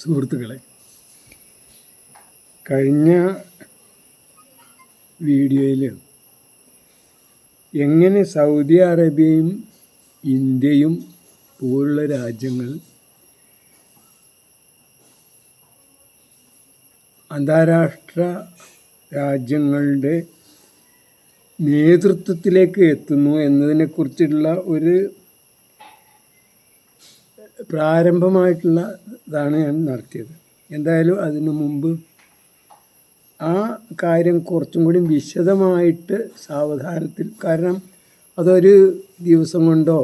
സുഹൃത്തുക്കളെ, കഴിഞ്ഞ വീഡിയോയിൽ എങ്ങനെ സൗദി അറേബ്യയും ഇന്ത്യയും പോലുള്ള രാജ്യങ്ങൾ അന്താരാഷ്ട്ര രാജ്യങ്ങളുടെ നേതൃത്വത്തിലേക്ക് എത്തുന്നു എന്നതിനെക്കുറിച്ചുള്ള ഒരു പ്രാരംഭമായിട്ടുള്ള ഇതാണ് ഞാൻ നടത്തിയത്. എന്തായാലും അതിനു മുമ്പ് ആ കാര്യം കുറച്ചും കൂടി വിശദമായിട്ട് സാവധാനത്തിൽ, കാരണം അതൊരു ദിവസം കൊണ്ടോ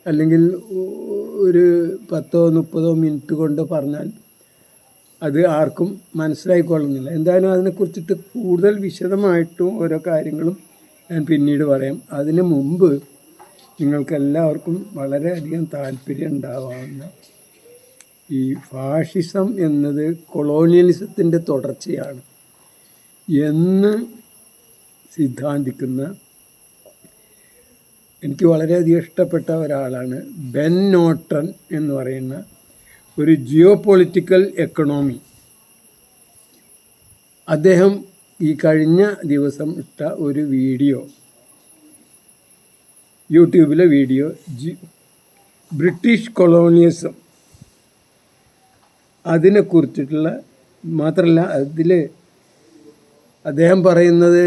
അല്ലെങ്കിൽ ഒരു 10-30 മിനിറ്റ് കൊണ്ടോ പറഞ്ഞാൽ അത് ആർക്കും മനസ്സിലായിക്കൊള്ളുന്നില്ല. എന്തായാലും അതിനെക്കുറിച്ചിട്ട് കൂടുതൽ വിശദമായിട്ടും ഓരോ കാര്യങ്ങളും ഞാൻ പിന്നീട് പറയാം. അതിനു മുമ്പ് നിങ്ങൾക്കെല്ലാവർക്കും വളരെയധികം താല്പര്യം ഉണ്ടാവാവുന്ന ഈ ഫാഷിസം എന്നത് കൊളോണിയലിസത്തിൻ്റെ തുടർച്ചയാണ് എന്ന് സിദ്ധാന്തിക്കുന്ന എനിക്ക് വളരെയധികം ഇഷ്ടപ്പെട്ട ഒരാളാണ് ബെൻ നോട്ടൺ എന്ന് പറയുന്ന ഒരു ജിയോ പൊളിറ്റിക്കൽ എക്കണോമി. അദ്ദേഹം ഈ കഴിഞ്ഞ ദിവസം ഇട്ട ഒരു വീഡിയോ, യൂട്യൂബിലെ വീഡിയോ, ബ്രിട്ടീഷ് കൊളോണിയലിസം അതിനെക്കുറിച്ചിട്ടുള്ള മാത്രമല്ല, അതിൽ അദ്ദേഹം പറയുന്നത്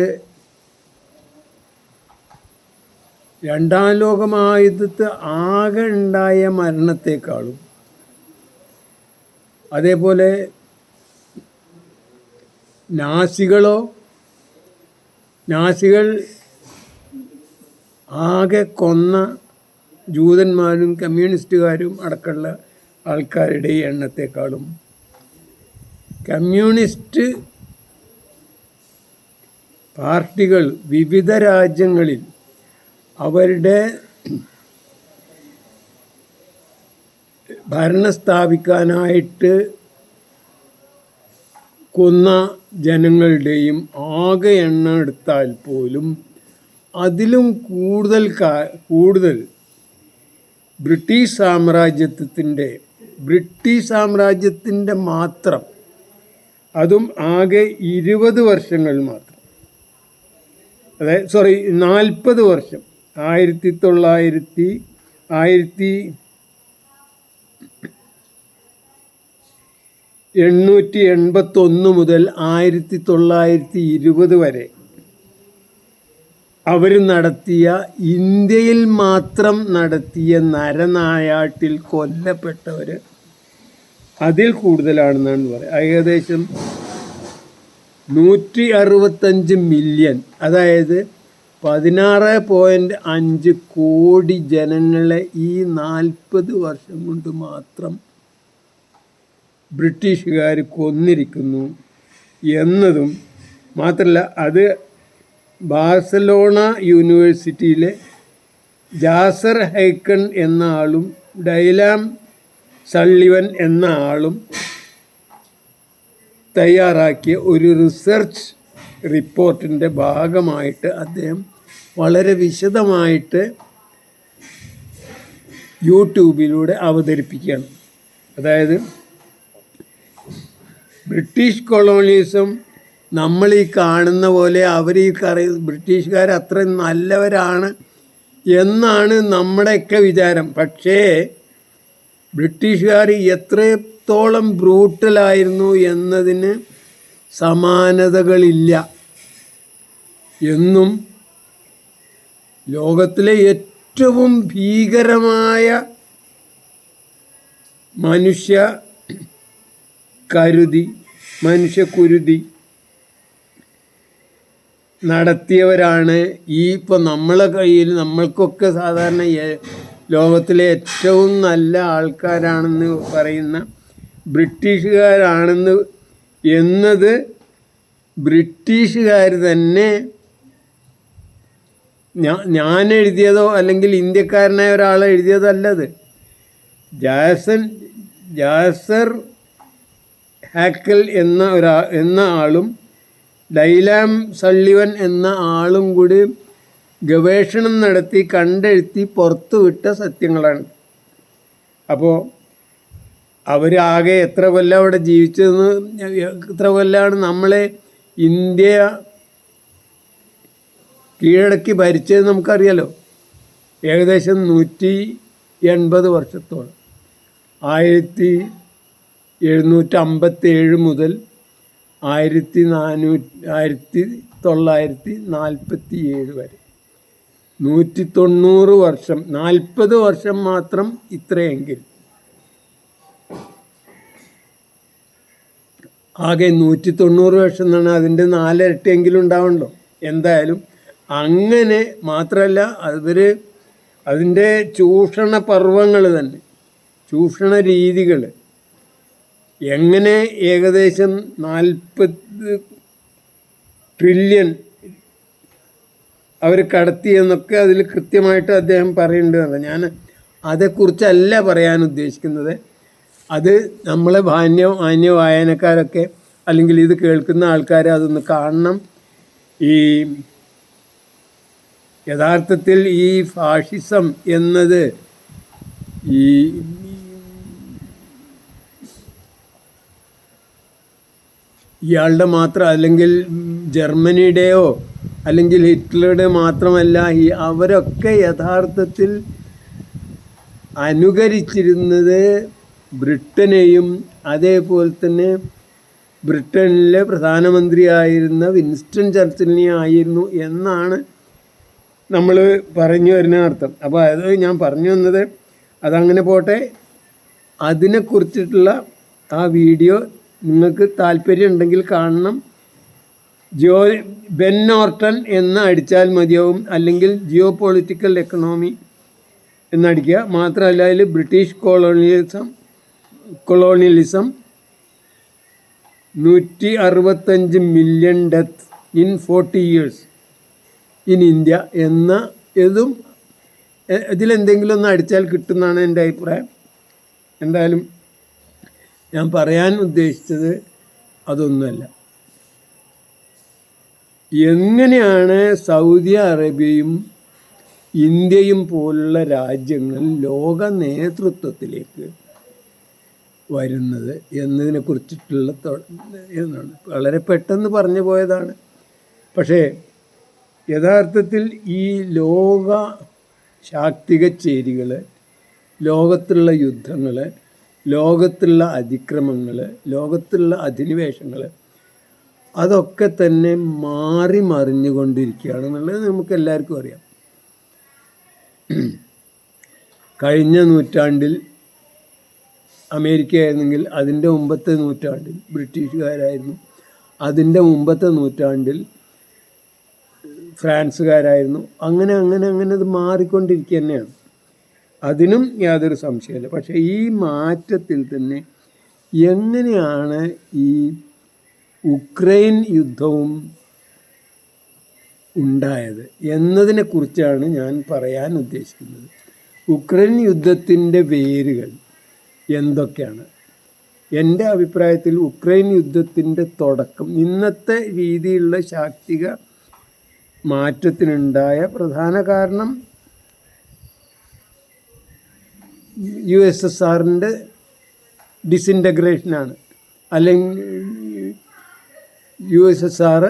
രണ്ടാം ലോകമഹായുദ്ധത്തിൽ ആകെ ഉണ്ടായ മരണത്തെക്കാളും, അതേപോലെ നാസികൾ ആകെ കൊന്ന ജൂതന്മാരും കമ്മ്യൂണിസ്റ്റുകാരും അടക്കമുള്ള ആൾക്കാരുടെ എണ്ണത്തെക്കാളും കമ്മ്യൂണിസ്റ്റ് പാർട്ടികൾ വിവിധ രാജ്യങ്ങളിൽ അവരുടെ ഭരണം സ്ഥാപിക്കാനായിട്ട് കൊന്ന ജനങ്ങളുടെയും ആകെ എണ്ണം എടുത്താൽ പോലും അതിലും കൂടുതൽ ബ്രിട്ടീഷ് സാമ്രാജ്യത്തിൻ്റെ മാത്രം, അതും ആകെ 20 വർഷങ്ങൾ മാത്രം, അതായത് 40 വർഷം, 1881 മുതൽ 1920 വരെ അവർ നടത്തിയ, ഇന്ത്യയിൽ മാത്രം നടത്തിയ നരനായാട്ടിൽ കൊല്ലപ്പെട്ടവർ അതിൽ കൂടുതലാണെന്നാണ് പറയുക. ഏകദേശം 165 മില്യൺ, അതായത് 16.5 കോടി ജനങ്ങളെ ഈ 40 വർഷം കൊണ്ട് മാത്രം ബ്രിട്ടീഷുകാർ കൊന്നിരിക്കുന്നു എന്നതും മാത്രമല്ല, അത് ബാഴ്സലോണ യൂണിവേഴ്സിറ്റിയിലെ ജാസർ ഹൈക്കൺ എന്ന ആളും ഡൈലാം സള്ളിവൻ എന്ന ആളും തയ്യാറാക്കിയ ഒരു റിസർച്ച് റിപ്പോർട്ടിൻ്റെ ഭാഗമായിട്ട് അദ്ദേഹം വളരെ വിശദമായിട്ട് യൂട്യൂബിലൂടെ അവതരിപ്പിക്കുകയാണ്. അതായത് ബ്രിട്ടീഷ് കൊളോണിയലിസം നമ്മൾ ഈ കാണുന്ന പോലെ ബ്രിട്ടീഷുകാർ അത്രയും നല്ലവരാണ് എന്നാണ് നമ്മുടെയൊക്കെ വിചാരം. പക്ഷേ ബ്രിട്ടീഷുകാർ എത്രത്തോളം ബ്രൂട്ടലായിരുന്നു എന്നതിന് സമാനതകളില്ല എന്നും, ലോകത്തിലെ ഏറ്റവും ഭീകരമായ മനുഷ്യക്കുരുതി നടത്തിയവരാണ് ഇപ്പോൾ നമ്മളെ കയ്യിൽ, നമ്മൾക്കൊക്കെ സാധാരണ ലോകത്തിലെ ഏറ്റവും നല്ല ആൾക്കാരാണെന്ന് പറയുന്ന ബ്രിട്ടീഷുകാരാണെന്ന് എന്നത് ബ്രിട്ടീഷുകാർ തന്നെ, ഞാൻ എഴുതിയതോ അല്ലെങ്കിൽ ഇന്ത്യക്കാരനായ ഒരാൾ എഴുതിയതോ അല്ലത്. ജാസർ ഹാക്കൽ എന്ന ആളും ഡൈലാം സള്ളിവൻ എന്ന ആളും കൂടി ഗവേഷണം നടത്തി കണ്ടെഴുത്തി പുറത്തുവിട്ട സത്യങ്ങളാണ്. അപ്പോൾ അവരാകെ എത്ര കൊല്ലം അവിടെ ജീവിച്ചതെന്ന്, എത്ര കൊല്ലമാണ് നമ്മളെ ഇന്ത്യ കീഴടക്കി ഭരിച്ചത് നമുക്കറിയാലോ. ഏകദേശം 180 വർഷത്തോളം. 1757 മുതൽ 1947 വരെ 190 വർഷം. 40 വർഷം മാത്രം ഇത്രയെങ്കിൽ ആകെ 190 വർഷം എന്നാണ്. അതിൻ്റെ 4 ഇരട്ടിയെങ്കിലും ഉണ്ടാവണല്ലോ എന്തായാലും. അങ്ങനെ മാത്രമല്ല, അതിൻ്റെ ചൂഷണ പർവങ്ങൾ തന്നെ, ചൂഷണ രീതികൾ എങ്ങനെ ഏകദേശം 40 ട്രില്യൺ അവർ കടത്തിയെന്നൊക്കെ അതിൽ കൃത്യമായിട്ട് അദ്ദേഹം പറയുന്നുണ്ട്. ഞാൻ അതേക്കുറിച്ചല്ല പറയാൻ ഉദ്ദേശിക്കുന്നത്. അത് നമ്മളെ മാന്യ വായനക്കാരൊക്കെ അല്ലെങ്കിൽ ഇത് കേൾക്കുന്ന ആൾക്കാർ അതൊന്ന് കാണണം. ഈ യഥാർത്ഥത്തിൽ ഈ ഫാഷിസം എന്നത് ഇയാളുടെ മാത്രം, അല്ലെങ്കിൽ ജർമ്മനിയുടെയോ അല്ലെങ്കിൽ ഹിറ്റ്ലറുടെ മാത്രമല്ല, അവരൊക്കെ യഥാർത്ഥത്തിൽ അനുകരിച്ചിരുന്നത് ബ്രിട്ടനെയും അതേപോലെ തന്നെ ബ്രിട്ടനിലെ പ്രധാനമന്ത്രിയായിരുന്ന വിൻസ്റ്റൺ ചർച്ചിലിനെയും ആയിരുന്നു എന്നാണ് നമ്മൾ പറഞ്ഞു വരുന്ന അർത്ഥം. അപ്പോൾ അത് ഞാൻ പറഞ്ഞു വന്നത് അതങ്ങനെ പോട്ടെ. അതിനെക്കുറിച്ചിട്ടുള്ള ആ വീഡിയോ നിങ്ങൾക്ക് താല്പര്യം ഉണ്ടെങ്കിൽ കാണണം. ബെൻ നോർട്ടൺ എന്ന് അടിച്ചാൽ മതിയാവും, അല്ലെങ്കിൽ ജിയോ പൊളിറ്റിക്കൽ എക്കണോമി എന്നടിക്കുക. മാത്രമല്ല അതിൽ British colonialism 165 million death in 40 years in India എന്ന ഇതും ഇതിലെന്തെങ്കിലും ഒന്ന് അടിച്ചാൽ കിട്ടുന്നതാണ് എൻ്റെ അഭിപ്രായം. എന്തായാലും ഞാൻ പറയാൻ ഉദ്ദേശിച്ചത് അതൊന്നുമല്ല. എങ്ങനെയാണ് സൗദി അറേബ്യയും ഇന്ത്യയും പോലുള്ള രാജ്യങ്ങൾ ലോക നേതൃത്വത്തിലേക്ക് വരുന്നത് എന്നതിനെക്കുറിച്ചിട്ടുള്ള എന്നാണ്. വളരെ പെട്ടെന്ന് പറഞ്ഞു പോയതാണ്. പക്ഷേ യഥാർത്ഥത്തിൽ ഈ ലോക ശാക്തിക ചേരികൾ, ലോകത്തുള്ള യുദ്ധങ്ങൾ, ലോകത്തുള്ള അതിക്രമങ്ങൾ, ലോകത്തുള്ള അധിനിവേശങ്ങൾ അതൊക്കെ തന്നെ മാറി മറിഞ്ഞുകൊണ്ടിരിക്കുകയാണെന്നുള്ളത് നമുക്കെല്ലാവർക്കും അറിയാം. കഴിഞ്ഞ നൂറ്റാണ്ടിൽ അമേരിക്ക ആയിരുന്നെങ്കിൽ അതിൻ്റെ മുമ്പത്തെ നൂറ്റാണ്ടിൽ ബ്രിട്ടീഷുകാരായിരുന്നു, അതിൻ്റെ മുമ്പത്തെ നൂറ്റാണ്ടിൽ ഫ്രാൻസുകാരായിരുന്നു. അങ്ങനെ അങ്ങനെ അങ്ങനെ അത് മാറിക്കൊണ്ടിരിക്കുക തന്നെയാണ്. അതിനും യാതൊരു സംശയമില്ല. പക്ഷേ ഈ മാറ്റത്തിൽ തന്നെ എങ്ങനെയാണ് ഈ ഉക്രൈൻ യുദ്ധവും ഉണ്ടായത് എന്നതിനെക്കുറിച്ചാണ് ഞാൻ പറയാൻ ഉദ്ദേശിക്കുന്നത്. ഉക്രൈൻ യുദ്ധത്തിൻ്റെ വേരുകൾ എന്തൊക്കെയാണ്? എൻ്റെ അഭിപ്രായത്തിൽ ഉക്രൈൻ യുദ്ധത്തിൻ്റെ തുടക്കം, ഇന്നത്തെ രീതിയിലുള്ള ശാക്തിക മാറ്റത്തിനുണ്ടായ പ്രധാന കാരണം USSRൻ്റെ ഡിസിൻറ്റഗ്രേഷനാണ്. അല്ലെങ്കിൽ USSR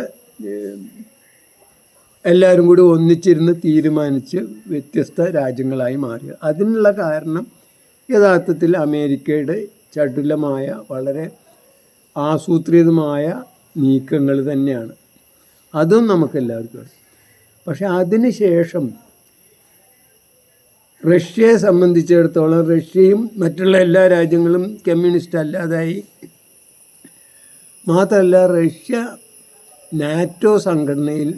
എല്ലാവരും കൂടി ഒന്നിച്ചിരുന്ന് തീരുമാനിച്ച് വ്യത്യസ്ത രാജ്യങ്ങളായി മാറി. അതിനുള്ള കാരണം യഥാർത്ഥത്തിൽ അമേരിക്കയുടെ ചടുലമായ വളരെ ആസൂത്രിതമായ നീക്കങ്ങൾ തന്നെയാണ്. അതും നമുക്കെല്ലാവർക്കും അറിയാം. പക്ഷെ അതിന് ശേഷം റഷ്യയെ സംബന്ധിച്ചിടത്തോളം റഷ്യയും മറ്റുള്ള എല്ലാ രാജ്യങ്ങളും കമ്മ്യൂണിസ്റ്റ് അല്ലാതായി. മാത്രമല്ല റഷ്യ നാറ്റോ സംഘടനയിൽ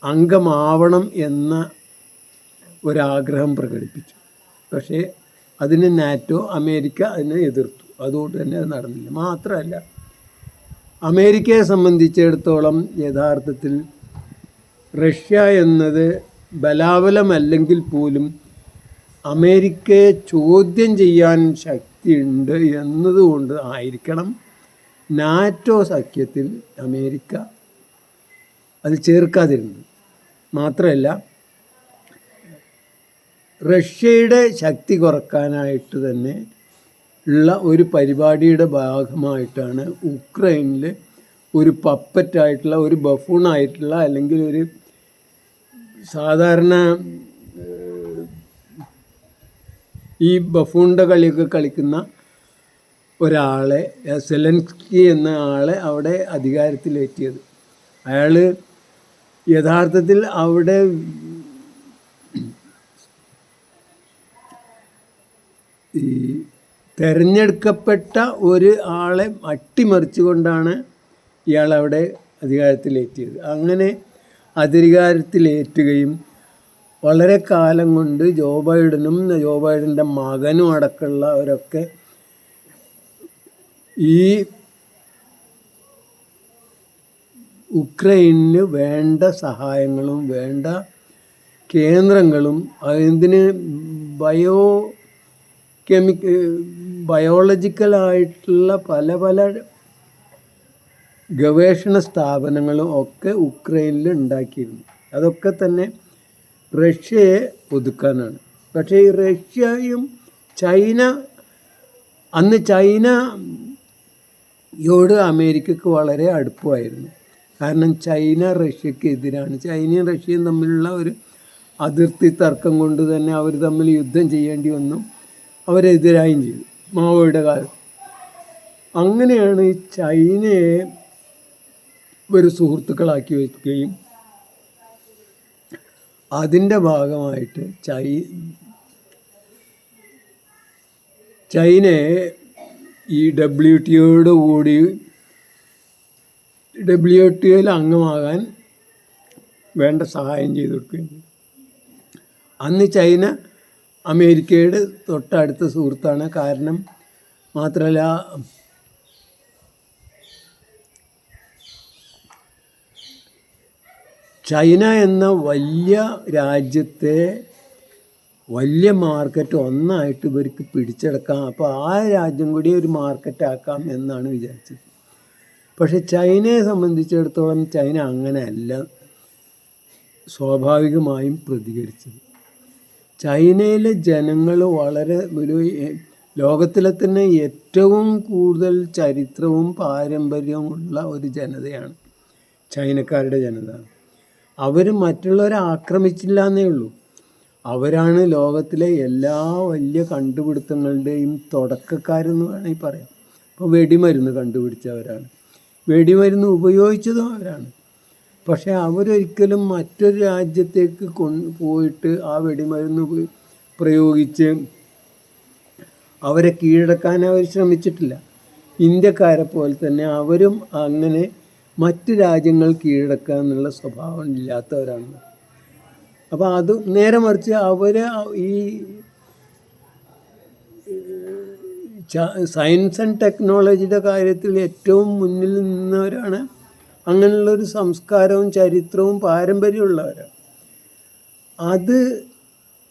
അംഗമാവണം എന്ന ഒരാഗ്രഹം പ്രകടിപ്പിച്ചു. പക്ഷേ അതിന് നാറ്റോ, അമേരിക്ക അതിനെ എതിർത്തു. അതുകൊണ്ട് തന്നെ അത് നടന്നില്ല. മാത്രമല്ല അമേരിക്കയെ സംബന്ധിച്ചിടത്തോളം യഥാർത്ഥത്തിൽ റഷ്യ എന്നത് ബലാബലമല്ലെങ്കിൽ പോലും അമേരിക്കയെ ചോദ്യം ചെയ്യാൻ ശക്തിയുണ്ട് എന്നതുകൊണ്ട് ആയിരിക്കണം നാറ്റോ സഖ്യത്തിൽ അമേരിക്ക അത് ചേർക്കാതിരുന്നത്. മാത്രമല്ല റഷ്യയുടെ ശക്തി കുറക്കാനായിട്ട് തന്നെ ഉള്ള ഒരു പരിപാടിയുടെ ഭാഗമായിട്ടാണ് ഉക്രൈനിൽ ഒരു പപ്പറ്റായിട്ടുള്ള, ഒരു ബഫൂണായിട്ടുള്ള, അല്ലെങ്കിൽ ഒരു സാധാരണ ഈ ബഫൂണിൻ്റെ കളിയൊക്കെ കളിക്കുന്ന ഒരാളെ, സെലൻസ്കി എന്ന ആളെ അവിടെ അധികാരത്തിലേറ്റിയത്. അയാൾ യഥാർത്ഥത്തിൽ അവിടെ ഈ തെരഞ്ഞെടുക്കപ്പെട്ട ഒരു ആളെ അട്ടിമറിച്ചുകൊണ്ടാണ് ഇയാളവിടെ അധികാരത്തിലേറ്റിയത്. അങ്ങനെ അധികാരത്തിലേറ്റുകയും വളരെ കാലം കൊണ്ട് ജോ ബൈഡനും ജോ ബൈഡൻ്റെ മകനും അടക്കമുള്ളവരൊക്കെ ഈ ഉക്രൈനിന് വേണ്ട സഹായങ്ങളും വേണ്ട കേന്ദ്രങ്ങളും അതിന് ബയോളജിക്കലായിട്ടുള്ള പല പല ഗവേഷണ സ്ഥാപനങ്ങളും ഒക്കെ ഉക്രൈനിൽ ഉണ്ടാക്കിയിരുന്നു. അതൊക്കെ തന്നെ റഷ്യയെ ഒതുക്കാനാണ്. പക്ഷേ ഈ റഷ്യയും അന്ന് ചൈനയോട് അമേരിക്കക്ക് വളരെ അടുപ്പമായിരുന്നു. കാരണം ചൈന റഷ്യക്ക് എതിരാണ്. ചൈനയും റഷ്യയും തമ്മിലുള്ള ഒരു അതിർത്തി തർക്കം കൊണ്ട് തന്നെ അവർ തമ്മിൽ യുദ്ധം ചെയ്യേണ്ടി വന്നു. അവരെതിരായും ചെയ്തു മാവോയുടെ കാലം. അങ്ങനെയാണ് ഈ ചൈനയെ ഒരു സുഹൃത്തുക്കളാക്കി വയ്ക്കുകയും അതിൻ്റെ ഭാഗമായിട്ട് ചൈനയെ ഈ WTOയിൽ അംഗമാകാൻ വേണ്ട സഹായം ചെയ്തു കൊടുക്കുകയും. അന്ന് ചൈന അമേരിക്കയുടെ തൊട്ടടുത്ത സുഹൃത്താണ്. കാരണം മാത്രമല്ല, ചൈന എന്ന വലിയ രാജ്യത്തെ വലിയ മാർക്കറ്റ് ഒന്നായിട്ട് ഇവർക്ക് പിടിച്ചെടുക്കാം. അപ്പോൾ ആ രാജ്യം കൂടി ഒരു മാർക്കറ്റാക്കാം എന്നാണ് വിചാരിച്ചത്. പക്ഷെ ചൈനയെ സംബന്ധിച്ചിടത്തോളം ചൈന അങ്ങനെയല്ല സ്വാഭാവികമായും പ്രതികരിച്ചത്. ചൈനയിലെ ജനങ്ങൾ വളരെ ലോകത്തിലെ തന്നെ ഏറ്റവും കൂടുതൽ ചരിത്രവും പാരമ്പര്യവും ഉള്ള ഒരു ജനതയാണ് ചൈനക്കാരുടെ ജനത. അവർ മറ്റുള്ളവരെ ആക്രമിച്ചില്ല എന്നേ ഉള്ളൂ. അവരാണ് ലോകത്തിലെ എല്ലാ വലിയ കണ്ടുപിടുത്തങ്ങളുടെയും തുടക്കക്കാരെന്ന് വേണമെങ്കിൽ പറയാം. ഇപ്പോൾ വെടിമരുന്ന് കണ്ടുപിടിച്ചവരാണ്, വെടിമരുന്ന് ഉപയോഗിച്ചതും അവരാണ്. പക്ഷേ അവരൊരിക്കലും മറ്റൊരു രാജ്യത്തേക്ക് പോയിട്ട് ആ വെടിമരുന്ന് പ്രയോഗിച്ച് അവരെ കീഴടക്കാൻ അവർ ശ്രമിച്ചിട്ടില്ല. ഇന്ത്യക്കാരെ പോലെ തന്നെ അവരും അങ്ങനെ മറ്റ് രാജ്യങ്ങൾ കീഴടക്കുക എന്നുള്ള സ്വഭാവം ഇല്ലാത്തവരാണ്. അപ്പോൾ അത് നേരെ മറിച്ച് അവർ ഈ സയൻസ് ആൻഡ് ടെക്നോളജിയുടെ കാര്യത്തിൽ ഏറ്റവും മുന്നിൽ നിന്നവരാണ്. അങ്ങനെയുള്ളൊരു സംസ്കാരവും ചരിത്രവും പാരമ്പര്യമുള്ളവരാണ്. അത്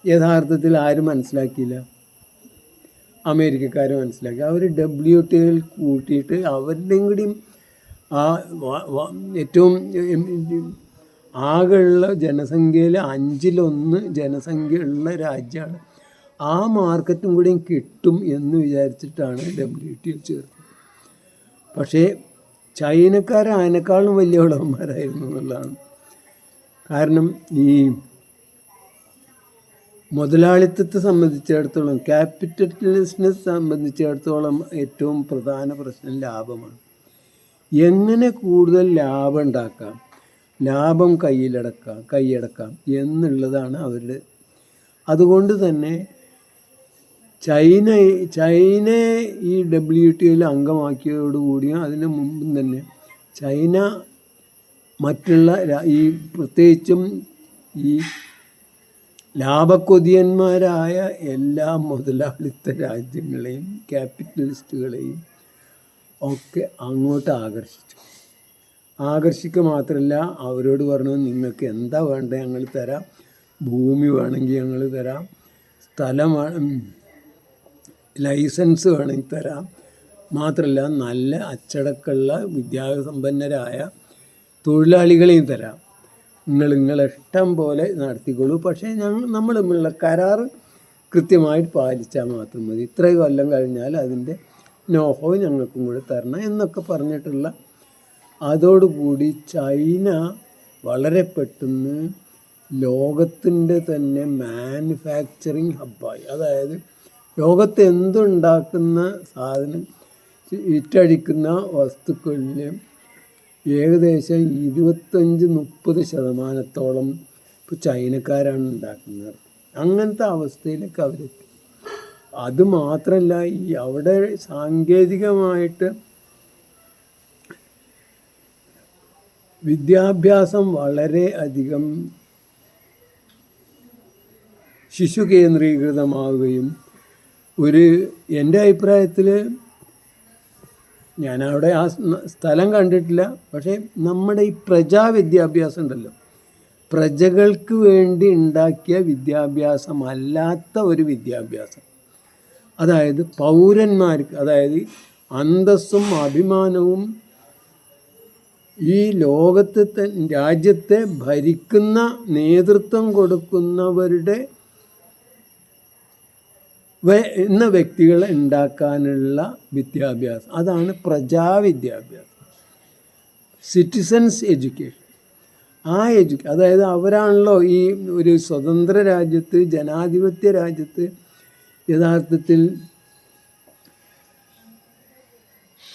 യഥാർത്ഥത്തിൽ ആരും മനസ്സിലാക്കിയില്ല. അമേരിക്കക്കാർ മനസ്സിലാക്കി. അവർ WTOയിൽ കൂട്ടിയിട്ട് അവരുടെയും കൂടിയും ആ ഏറ്റവും ആകെയുള്ള ജനസംഖ്യയിൽ 1/5 ജനസംഖ്യയുള്ള രാജ്യമാണ്. ആ മാർക്കറ്റും കൂടിയും കിട്ടും എന്ന് വിചാരിച്ചിട്ടാണ് WTO ചേർത്തത്. പക്ഷേ ചൈനക്കാർ അതിനേക്കാളും വലിയ ഉടമന്മാരായിരുന്നു എന്നുള്ളതാണ്. കാരണം ഈ മുതലാളിത്തത്തെ സംബന്ധിച്ചിടത്തോളം, ക്യാപിറ്റലിസ്റ്റിനെ സംബന്ധിച്ചിടത്തോളം ഏറ്റവും പ്രധാന പ്രശ്നം ലാഭമാണ്. എങ്ങനെ കൂടുതൽ ലാഭം ഉണ്ടാക്കാം, ലാഭം കൈയടക്കാം എന്നുള്ളതാണ് അവരുടെ. അതുകൊണ്ട് തന്നെ ചൈന ഈ WTOയിൽ അംഗമാക്കിയതോടുകൂടിയും അതിന് മുമ്പും തന്നെ ചൈന മറ്റുള്ള ഈ പ്രത്യേകിച്ചും ഈ ലാഭക്കൊതിയന്മാരായ എല്ലാ മുതലാളിത്ത രാജ്യങ്ങളെയും ക്യാപിറ്റലിസ്റ്റുകളെയും ഒക്കെ അങ്ങോട്ട് ആകർഷിക്കുക മാത്രമല്ല, അവരോട് പറഞ്ഞു നിങ്ങൾക്ക് എന്താ വേണ്ടത് ഞങ്ങൾ തരാം, ഭൂമി വേണമെങ്കിൽ ഞങ്ങൾ തരാം, സ്ഥലം ലൈസൻസ് വേണമെങ്കിൽ തരാം, മാത്രമല്ല നല്ല അച്ചടക്കമുള്ള വിദ്യാസമ്പന്നരായ തൊഴിലാളികളെയും തരാം, നിങ്ങളിഷ്ടം പോലെ നടത്തിക്കോളൂ. പക്ഷേ നമ്മൾ തമ്മിലുള്ള കരാർ കൃത്യമായിട്ട് പാലിച്ചാൽ മാത്രം മതി. ഇത്രയും കൊല്ലം കഴിഞ്ഞാൽ അതിൻ്റെ നോഹോ ഞങ്ങൾക്കും കൂടി തരണം എന്നൊക്കെ പറഞ്ഞിട്ടുള്ള, അതോടുകൂടി ചൈന വളരെ പെട്ടെന്ന് ലോകത്തിൻ്റെ തന്നെ മാനുഫാക്ചറിങ് ഹബ്ബായി. അതായത് ലോകത്ത് എന്തുണ്ടാക്കുന്ന സാധനം വിറ്റഴിക്കുന്ന വസ്തുക്കളിൽ ഏകദേശം 25-30% ഇപ്പോൾ ചൈനക്കാരാണ് ഉണ്ടാക്കുന്നത്. അങ്ങനത്തെ അവസ്ഥയിലേക്ക് അവരെത്തി. അതുമാത്രമല്ല, ഈ അവിടെ സാങ്കേതികമായിട്ട് വിദ്യാഭ്യാസം വളരെ അധികം ശിശു കേന്ദ്രീകൃതമാവുകയും എൻ്റെ അഭിപ്രായത്തിൽ, ഞാനവിടെ ആ സ്ഥലം കണ്ടിട്ടില്ല, പക്ഷേ നമ്മുടെ ഈ പ്രജാവിദ്യാഭ്യാസം ഉണ്ടല്ലോ, പ്രജകൾക്ക് വേണ്ടി ഉണ്ടാക്കിയ വിദ്യാഭ്യാസമല്ലാത്ത ഒരു വിദ്യാഭ്യാസം, അതായത് പൗരന്മാർക്ക്, അതായത് അന്തസ്സും അഭിമാനവും ഈ രാജ്യത്തെ ഭരിക്കുന്ന നേതൃത്വം കൊടുക്കുന്നവരുടെ എന്ന വ്യക്തികളെ ഉണ്ടാക്കാനുള്ള വിദ്യാഭ്യാസം, അതാണ് പ്രജാവിദ്യാഭ്യാസം, സിറ്റിസൺസ് എഡ്യൂക്കേഷൻ. അതായത് അവരാണല്ലോ ഈ ഒരു സ്വതന്ത്ര രാജ്യത്ത്, ജനാധിപത്യ രാജ്യത്ത് യഥാർത്ഥത്തിൽ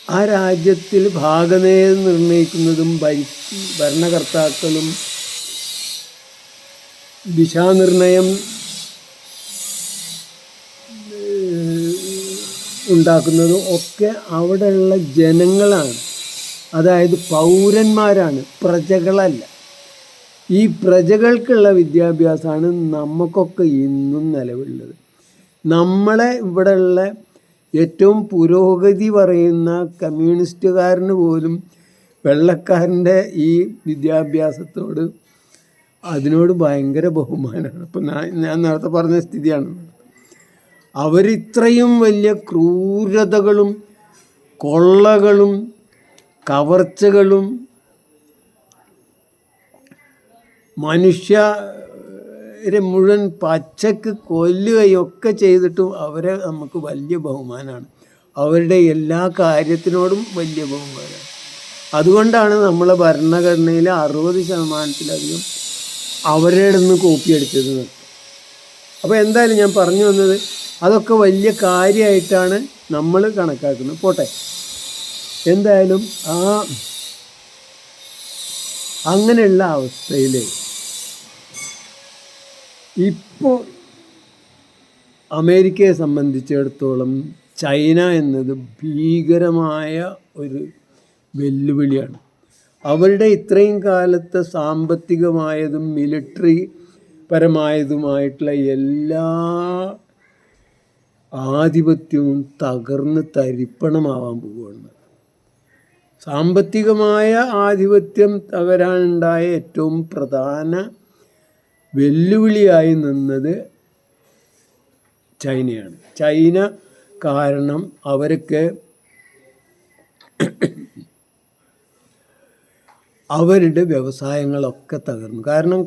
ആ രാജ്യത്തിൽ ഭാഗനേയം നിർണ്ണയിക്കുന്നതും ഭരണകർത്താക്കളും ദിശാനിർണയം ഉണ്ടാക്കുന്നതും ഒക്കെ അവിടെയുള്ള ജനങ്ങളാണ്. അതായത് പൗരന്മാരാണ്, പ്രജകളല്ല. ഈ പ്രജകൾക്കുള്ള വിദ്യാഭ്യാസമാണ് നമുക്കൊക്കെ ഇന്നും നിലവിലുള്ളത്. നമ്മളെ ഇവിടെയുള്ള ഏറ്റവും പുരോഗതി പറയുന്ന കമ്മ്യൂണിസ്റ്റുകാരന് പോലും വെള്ളക്കാരൻ്റെ ഈ വിദ്യാഭ്യാസത്തോട് അതിനോട് ഭയങ്കര ബഹുമാനമാണ്. ഇപ്പം ഞാൻ നേരത്തെ പറഞ്ഞ സ്ഥിതിയാണ്. അവരിത്രയും വലിയ ക്രൂരതകളും കൊള്ളകളും കവർച്ചകളും മനുഷ്യരെ മുഴുവൻ പച്ചക്ക് കൊല്ലുകയൊക്കെ ചെയ്തിട്ടും അവരെ നമുക്ക് വലിയ ബഹുമാനമാണ്. അവരുടെ എല്ലാ കാര്യത്തിനോടും വലിയ ബഹുമാനമാണ്. അതുകൊണ്ടാണ് നമ്മളെ ഭരണഘടനയിൽ 60%-ലധികം അവരുടെ നിന്ന് കോപ്പിയടിച്ചത്. അപ്പോൾ എന്തായാലും ഞാൻ പറഞ്ഞു വന്നത്, അതൊക്കെ വലിയ കാര്യമായിട്ടാണ് നമ്മൾ കണക്കാക്കുന്നത്. പോട്ടെ, എന്തായാലും അങ്ങനെയുള്ള അവസ്ഥയിൽ ഇപ്പോൾ അമേരിക്കയെ സംബന്ധിച്ചിടത്തോളം ചൈന എന്നത് ഭീകരമായ ഒരു വെല്ലുവിളിയാണ്. അവരുടെ ഇത്രയും കാലത്തെ സാമ്പത്തികമായതും മിലിറ്ററി പരമായതുമായിട്ടുള്ള എല്ലാ ആധിപത്യവും തകർന്ന് തരിപ്പണമാവാൻ പോവുകയാണ്. സാമ്പത്തികമായ ആധിപത്യം തകരാനുണ്ടായ ഏറ്റവും പ്രധാന വെല്ലുവിളിയായി നിന്നത് ചൈനയാണ്. ചൈന കാരണം അവർക്ക് അവരുടെ വ്യവസായങ്ങളൊക്കെ തകർന്നു. കാരണം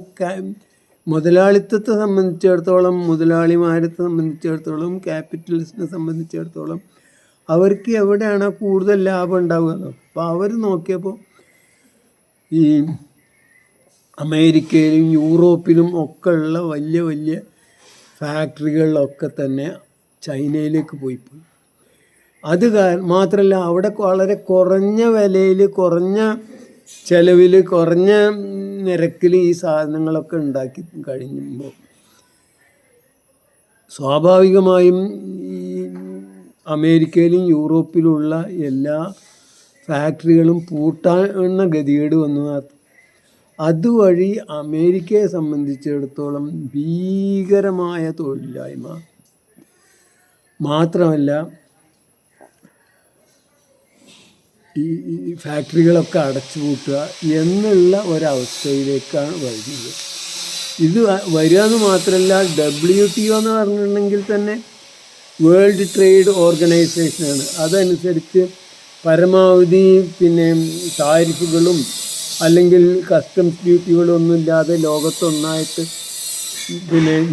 മുതലാളിത്തത്തെ സംബന്ധിച്ചിടത്തോളം, മുതലാളിമാരെ സംബന്ധിച്ചിടത്തോളം, ക്യാപിറ്റലിസ്റ്റിനെ സംബന്ധിച്ചിടത്തോളം അവർക്ക് എവിടെയാണ് കൂടുതൽ ലാഭം ഉണ്ടാവുക. അപ്പോൾ അവർ നോക്കിയപ്പോൾ ഈ അമേരിക്കയിലും യൂറോപ്പിലും ഒക്കെ ഉള്ള വലിയ വലിയ ഫാക്ടറികളിലൊക്കെ തന്നെ ചൈനയിലേക്ക് പോയി. അത് മാത്രമല്ല, അവിടെ വളരെ കുറഞ്ഞ വിലയിൽ, കുറഞ്ഞ ചിലവിൽ, കുറഞ്ഞ നിരക്കിൽ ഈ സാധനങ്ങളൊക്കെ ഉണ്ടാക്കി കഴിയുമ്പോൾ സ്വാഭാവികമായും ഈ അമേരിക്കയിലും യൂറോപ്പിലുള്ള എല്ലാ ഫാക്ടറികളും പൂട്ടാവുന്ന ഗതികേട് വന്നു. അതുവഴി അമേരിക്കയെ സംബന്ധിച്ചിടത്തോളം ഭീകരമായ തൊഴിലില്ലായ്മ മാത്രമല്ല, ഈ ഫാക്ടറികളൊക്കെ അടച്ചു പൂട്ടുക എന്നുള്ള ഒരവസ്ഥയിലേക്കാണ് വരുന്നത്. ഇത് വരിക എന്ന് മാത്രമല്ല, WTO എന്ന് പറഞ്ഞിട്ടുണ്ടെങ്കിൽ തന്നെ വേൾഡ് ട്രേഡ് ഓർഗനൈസേഷനാണ്. അതനുസരിച്ച് പരമാവധി താരിഫുകളും അല്ലെങ്കിൽ കസ്റ്റംസ് ഡ്യൂട്ടികളൊന്നും ഇല്ലാതെ ലോകത്തൊന്നായിട്ട്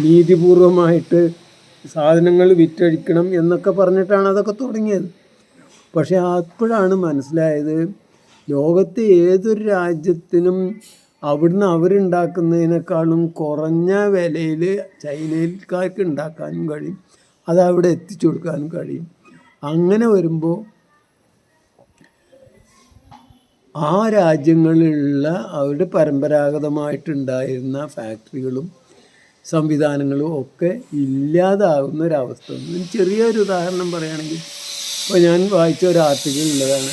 നീതിപൂർവമായിട്ട് സാധനങ്ങൾ വിറ്റഴിക്കണം എന്നൊക്കെ പറഞ്ഞിട്ടാണ് അതൊക്കെ തുടങ്ങിയത്. പക്ഷേ അപ്പോഴാണ് മനസ്സിലായത് ലോകത്തെ ഏതൊരു രാജ്യത്തിനും അവിടുന്ന് അവരുണ്ടാക്കുന്നതിനേക്കാളും കുറഞ്ഞ വിലയിൽ ചൈനയിൽക്കാർക്ക് ഉണ്ടാക്കാനും കഴിയും, അത് അവിടെ എത്തിച്ചു കൊടുക്കാനും കഴിയും. അങ്ങനെ വരുമ്പോൾ ആ രാജ്യങ്ങളിലുള്ള അവരുടെ പരമ്പരാഗതമായിട്ടുണ്ടായിരുന്ന ഫാക്ടറികളും സംവിധാനങ്ങളും ഒക്കെ ഇല്ലാതാകുന്ന ഒരവസ്ഥ. ചെറിയൊരു ഉദാഹരണം പറയുകയാണെങ്കിൽ, ഇപ്പോൾ ഞാൻ വായിച്ച ഒരു ആർട്ടിക്കിൾ ഉള്ളതാണ്,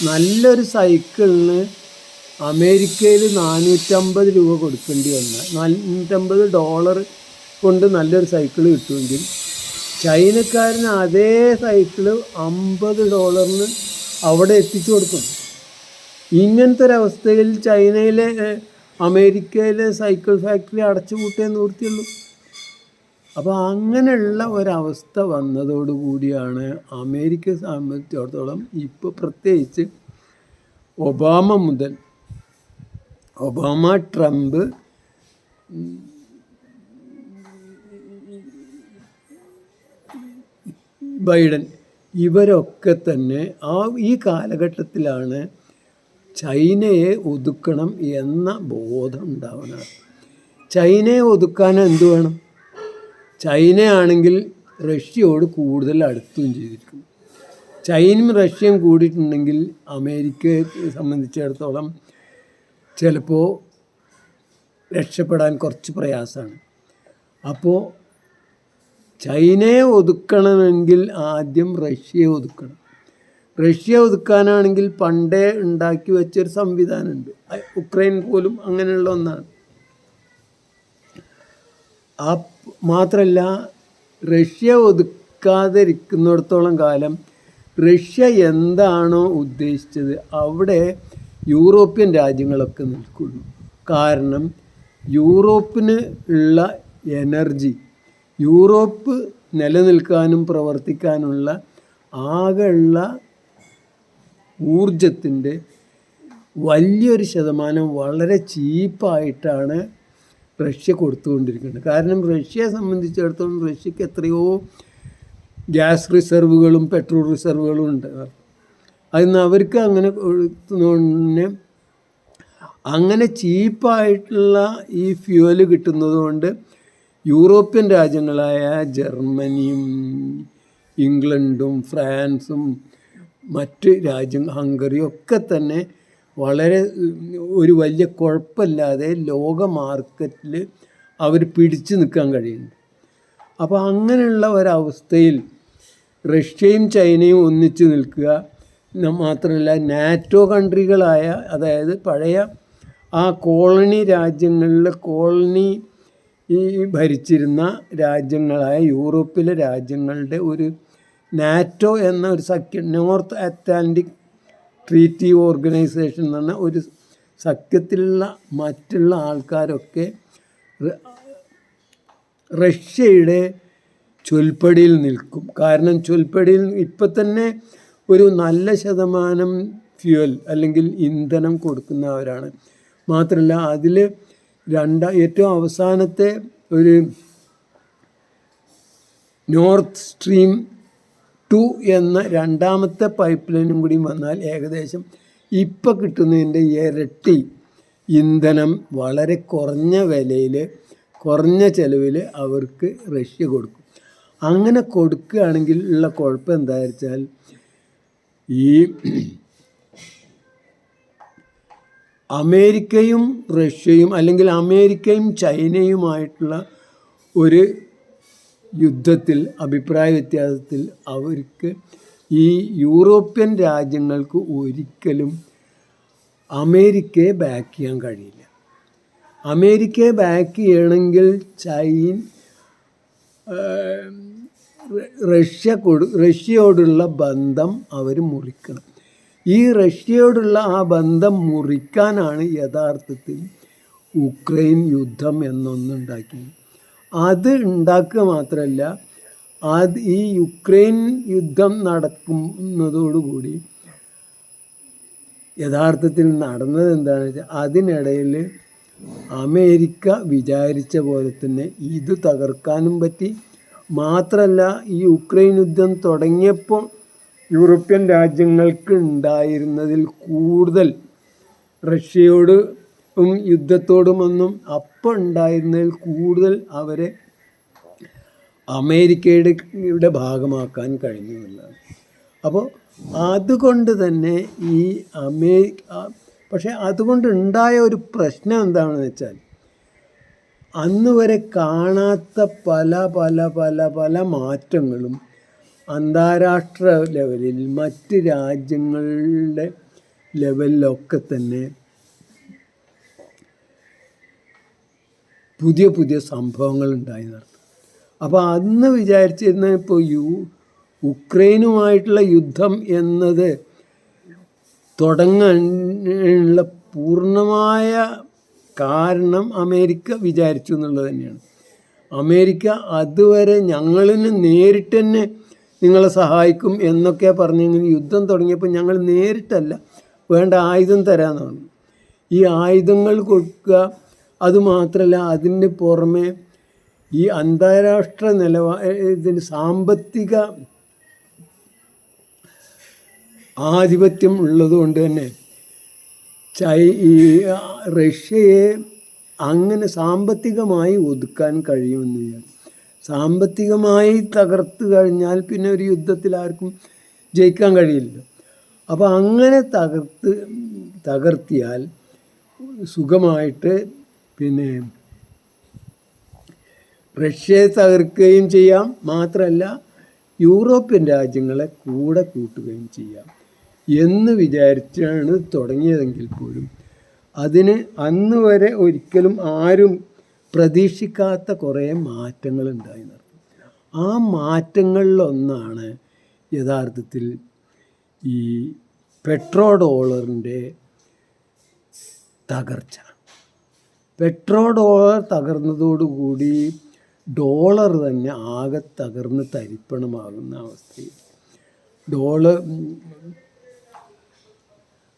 നല്ലൊരു സൈക്കിളിന് അമേരിക്കയിൽ 450 രൂപ കൊടുക്കേണ്ടി വന്നാൽ, $450 കൊണ്ട് നല്ലൊരു സൈക്കിൾ കിട്ടുമെങ്കിൽ ചൈനക്കാരന് അതേ സൈക്കിള് $50 അവിടെ എത്തിച്ചു കൊടുക്കും. ഇങ്ങനത്തെ ഒരവസ്ഥയിൽ ചൈനയിലെ അമേരിക്കയിലെ സൈക്കിൾ ഫാക്ടറി അടച്ചുപൂട്ടേ നിവൃത്തിയുള്ളൂ. അപ്പോൾ അങ്ങനെയുള്ള ഒരവസ്ഥ വന്നതോടുകൂടിയാണ് അമേരിക്കയെ സംബന്ധിച്ചിടത്തോളം ഇപ്പോൾ പ്രത്യേകിച്ച് ഒബാമ, ട്രംപ്, ബൈഡൻ ഇവരൊക്കെ തന്നെ ഈ കാലഘട്ടത്തിലാണ് ചൈനയെ ഒതുക്കണം എന്ന ബോധം ഉണ്ടാവുന്നത്. ചൈനയെ ഒതുക്കാൻ എന്ത് വേണം? ചൈനയാണെങ്കിൽ റഷ്യയോട് കൂടുതൽ അടുത്തുകയും ചെയ്തിരിക്കുന്നു. ചൈനയും റഷ്യയും കൂടിയിട്ടുണ്ടെങ്കിൽ അമേരിക്കയെ സംബന്ധിച്ചിടത്തോളം ചിലപ്പോൾ രക്ഷപ്പെടാൻ കുറച്ച് പ്രയാസമാണ്. അപ്പോൾ ചൈനയെ ഒതുക്കണമെങ്കിൽ ആദ്യം റഷ്യയെ ഒതുക്കണം. റഷ്യ ഒതുക്കാനാണെങ്കിൽ പണ്ടേ ഉണ്ടാക്കി വെച്ചൊരു സംവിധാനമുണ്ട്. ഉക്രൈൻ പോലും അങ്ങനെയുള്ള ഒന്നാണ്. മാത്രമല്ല, റഷ്യ ഒതുക്കാതിരിക്കുന്നിടത്തോളം കാലം റഷ്യ എന്താണോ ഉദ്ദേശിച്ചത് അവിടെ യൂറോപ്യൻ രാജ്യങ്ങളൊക്കെ നിൽക്കുള്ളൂ. കാരണം യൂറോപ്പിന് ഉള്ള എനർജി, യൂറോപ്പ് നിലനിൽക്കാനും പ്രവർത്തിക്കാനുള്ള ആകെയുള്ള ഊർജത്തിൻ്റെ വലിയൊരു ശതമാനം വളരെ ചീപ്പായിട്ടാണ് റഷ്യ കൊടുത്തുകൊണ്ടിരിക്കുന്നത്. കാരണം റഷ്യയെ സംബന്ധിച്ചിടത്തോളം റഷ്യക്ക് എത്രയോ ഗ്യാസ് റിസർവുകളും പെട്രോൾ റിസർവുകളും ഉണ്ട്. അതിന് അവർക്ക് അങ്ങനെ കൊടുക്കുന്നതുകൊണ്ട് അങ്ങനെ ചീപ്പായിട്ടുള്ള ഈ ഫ്യൂവല് കിട്ടുന്നത് കൊണ്ട് യൂറോപ്യൻ രാജ്യങ്ങളായ ജർമ്മനിയും ഇംഗ്ലണ്ടും ഫ്രാൻസും മറ്റ് ഹംഗറിയും ഒക്കെ തന്നെ വളരെ ഒരു വലിയ കുഴപ്പമില്ലാതെ ലോക മാർക്കറ്റിൽ അവർ പിടിച്ചു നിൽക്കാൻ കഴിയുന്നുണ്ട്. അപ്പോൾ അങ്ങനെയുള്ള ഒരവസ്ഥയിൽ റഷ്യയും ചൈനയും ഒന്നിച്ച് നിൽക്കുക മാത്രമല്ല, നാറ്റോ കൺട്രികളായ, അതായത് പഴയ ആ കോളനി രാജ്യങ്ങളിലെ ഭരിച്ചിരുന്ന രാജ്യങ്ങളായ യൂറോപ്പിലെ രാജ്യങ്ങളുടെ ഒരു നാറ്റോ എന്ന ഒരു സഖ്യം, നോർത്ത് അറ്റ്ലാന്റിക് ട്രീറ്റി ഓർഗനൈസേഷൻ എന്ന് പറഞ്ഞ ഒരു സഖ്യത്തിലുള്ള മറ്റുള്ള ആൾക്കാരൊക്കെ റഷ്യയുടെ ചൊൽപ്പടിയിൽ നിൽക്കും. കാരണം ചൊൽപ്പടിയിൽ ഇപ്പം തന്നെ ഒരു നല്ല ശതമാനം ഫ്യൂവൽ അല്ലെങ്കിൽ ഇന്ധനം കൊടുക്കുന്നവരാണ്. മാത്രമല്ല, അതിൽ ഏറ്റവും അവസാനത്തെ ഒരു നോർത്ത് സ്ട്രീം 2 എന്ന രണ്ടാമത്തെ പൈപ്പ് ലൈനും കൂടി വന്നാൽ ഏകദേശം ഇപ്പം കിട്ടുന്നതിൻ്റെ ഇരട്ടി ഇന്ധനം വളരെ കുറഞ്ഞ വിലയിൽ, കുറഞ്ഞ ചിലവിൽ അവർക്ക് റഷ്യ കൊടുക്കും. അങ്ങനെ കൊടുക്കുകയാണെങ്കിൽ ഉള്ള കുഴപ്പം എന്താ വെച്ചാൽ, ഈ അമേരിക്കയും റഷ്യയും അല്ലെങ്കിൽ അമേരിക്കയും ചൈനയുമായിട്ടുള്ള ഒരു യുദ്ധത്തിൽ, അഭിപ്രായ വ്യത്യാസത്തിൽ അവർക്ക് ഈ യൂറോപ്യൻ രാജ്യങ്ങൾക്ക് ഒരിക്കലും അമേരിക്കയെ ബാക്ക് ചെയ്യാൻ കഴിയില്ല. അമേരിക്കയെ ബാക്ക് ചെയ്യണമെങ്കിൽ റഷ്യയോടുള്ള ബന്ധം അവർ മുറിക്കണം. ഈ റഷ്യയോടുള്ള ആ ബന്ധം മുറിക്കാനാണ് യഥാർത്ഥത്തിൽ ഉക്രൈൻ യുദ്ധം എന്നൊന്നുണ്ടാക്കിയത്. അത് ഉണ്ടാക്കുക മാത്രമല്ല, ഈ യുക്രൈൻ യുദ്ധം നടക്കുന്നതോടുകൂടി യഥാർത്ഥത്തിൽ നടന്നത് എന്താണെന്ന് വെച്ചാൽ, അതിനിടയിൽ അമേരിക്ക വിചാരിച്ച പോലെ തന്നെ ഇത് തകർക്കാനും പറ്റി, മാത്രമല്ല ഈ യുക്രൈൻ യുദ്ധം തുടങ്ങിയപ്പോൾ യൂറോപ്യൻ രാജ്യങ്ങൾക്ക് ഉണ്ടായിരുന്നതിൽ കൂടുതൽ റഷ്യയോടും യുദ്ധത്തോടുമൊന്നും അപ്പം ഉണ്ടായിരുന്നതിൽ കൂടുതൽ അവരെ അമേരിക്കയുടെ ഭാഗമാക്കാൻ കഴിഞ്ഞു എന്നുള്ളതാണ്. അപ്പോൾ അതുകൊണ്ട് തന്നെ ഈ പക്ഷേ അതുകൊണ്ട് ഉണ്ടായ ഒരു പ്രശ്നം എന്താണെന്ന് വെച്ചാൽ അന്ന് വരെ കാണാത്ത പല പല പല പല മാറ്റങ്ങളും അന്താരാഷ്ട്ര ലെവലിൽ മറ്റ് രാജ്യങ്ങളുടെ ലെവലിലൊക്കെ തന്നെ പുതിയ പുതിയ സംഭവങ്ങൾ ഉണ്ടായി നടത്തും. അപ്പോൾ അന്ന് വിചാരിച്ചിരുന്ന ഇപ്പോൾ ഉക്രൈനുമായിട്ടുള്ള യുദ്ധം എന്നത് തുടങ്ങാനുള്ള പൂർണ്ണമായ കാരണം അമേരിക്ക വിചാരിച്ചു എന്നുള്ളത് തന്നെയാണ്. അമേരിക്ക അതുവരെ ഞങ്ങളിന് നേരിട്ട് തന്നെ നിങ്ങളെ സഹായിക്കും എന്നൊക്കെ പറഞ്ഞെങ്കിൽ യുദ്ധം തുടങ്ങിയപ്പോൾ ഞങ്ങൾ നേരിട്ടല്ല, വേണ്ട ആയുധം തരാമെന്നാണ്. ഈ ആയുധങ്ങൾ കൊടുക്കുക, അതുമാത്രമല്ല അതിന് പുറമെ ഈ അന്താരാഷ്ട്ര ഇതിന് സാമ്പത്തിക ആധിപത്യം ഉള്ളതുകൊണ്ട് തന്നെ ഈ റഷ്യയെ അങ്ങനെ സാമ്പത്തികമായി ഒതുക്കാൻ കഴിയുമെന്ന് ഞാൻ. സാമ്പത്തികമായി തകർത്ത് കഴിഞ്ഞാൽ പിന്നെ ഒരു യുദ്ധത്തിൽ ആർക്കും ജയിക്കാൻ കഴിയില്ല. അപ്പോൾ അങ്ങനെ തകർത്തിയാൽ സുഖമായിട്ട് പിന്നെ റഷ്യയെ തകർക്കുകയും ചെയ്യാം, മാത്രമല്ല യൂറോപ്യൻ രാജ്യങ്ങളെ കൂടെ കൂട്ടുകയും ചെയ്യാം എന്ന് വിചാരിച്ചാണ് തുടങ്ങിയതെങ്കിൽ പോലും അതിന് അന്ന് വരെ ഒരിക്കലും ആരും പ്രതീക്ഷിക്കാത്ത കുറേ മാറ്റങ്ങളുണ്ടായി നടക്കും. ആ മാറ്റങ്ങളിലൊന്നാണ് യഥാർത്ഥത്തിൽ ഈ പെട്രോ ഡോളറിൻ്റെ തകർച്ച. പെട്രോ ഡോളർ തകർന്നതോടുകൂടി ഡോളർ തന്നെ ആകെ തകർന്ന് തരിപ്പണമാകുന്ന അവസ്ഥയിൽ